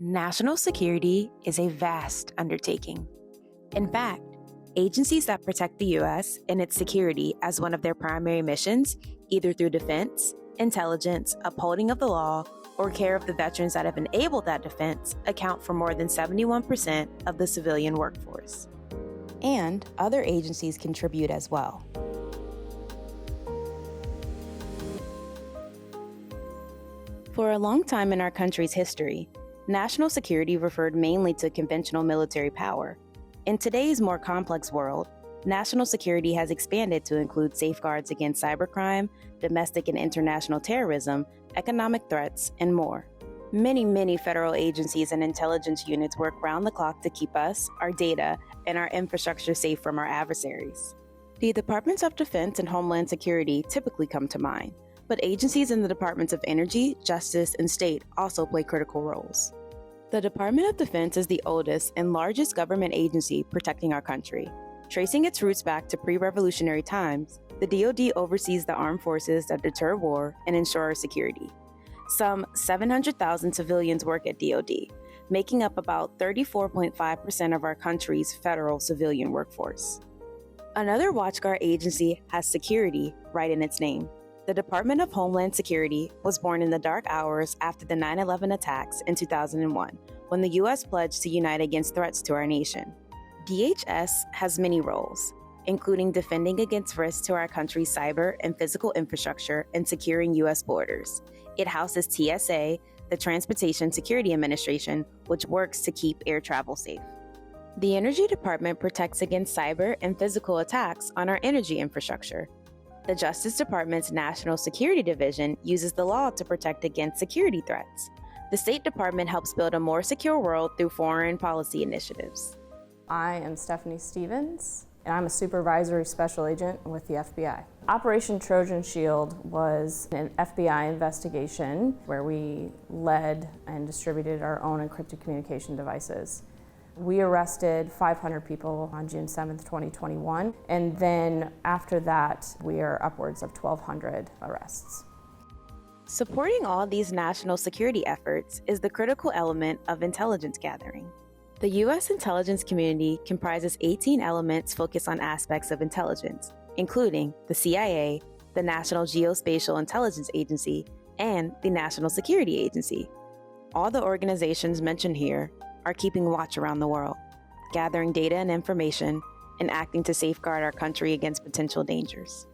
National security is a vast undertaking. In fact, agencies that protect the U.S. and its security as one of their primary missions, either through defense, intelligence, upholding of the law, or care of the veterans that have enabled that defense, account for more than 71% of the civilian workforce. And other agencies contribute as well. For a long time in our country's history, national security referred mainly to conventional military power. In today's more complex world, national security has expanded to include safeguards against cybercrime, domestic and international terrorism, economic threats, and more. Many federal agencies and intelligence units work round the clock to keep us, our data, and our infrastructure safe from our adversaries. The Departments of Defense and Homeland Security typically come to mind, but agencies in the Departments of Energy, Justice, and State also play critical roles. The Department of Defense is the oldest and largest government agency protecting our country. Tracing its roots back to pre-revolutionary times, the DoD oversees the armed forces that deter war and ensure our security. Some 700,000 civilians work at DoD, making up about 34.5% of our country's federal civilian workforce. Another WatchGuard agency has security right in its name. The Department of Homeland Security was born in the dark hours after the 9/11 attacks in 2001, when the U.S. pledged to unite against threats to our nation. DHS has many roles, including defending against risks to our country's cyber and physical infrastructure and securing U.S. borders. It houses TSA, the Transportation Security Administration, which works to keep air travel safe. The Energy Department protects against cyber and physical attacks on our energy infrastructure. The Justice Department's National Security Division uses the law to protect against security threats. The State Department helps build a more secure world through foreign policy initiatives. I am Stephanie Stevens, and I'm a supervisory special agent with the FBI. Operation Trojan Shield was an FBI investigation where we led and distributed our own encrypted communication devices. We arrested 500 people on June 7th, 2021, and then after that, we are upwards of 1,200 arrests. Supporting all these national security efforts is the critical element of intelligence gathering. The U.S. intelligence community comprises 18 elements focused on aspects of intelligence, including the CIA, the National Geospatial Intelligence Agency, and the National Security Agency. All the organizations mentioned here are keeping watch around the world, gathering data and information, and acting to safeguard our country against potential dangers.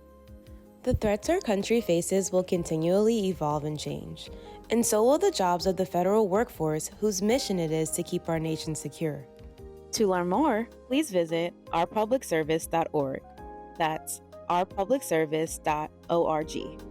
The threats our country faces will continually evolve and change, and so will the jobs of the federal workforce whose mission it is to keep our nation secure. To learn more, please visit ourpublicservice.org. That's ourpublicservice.org.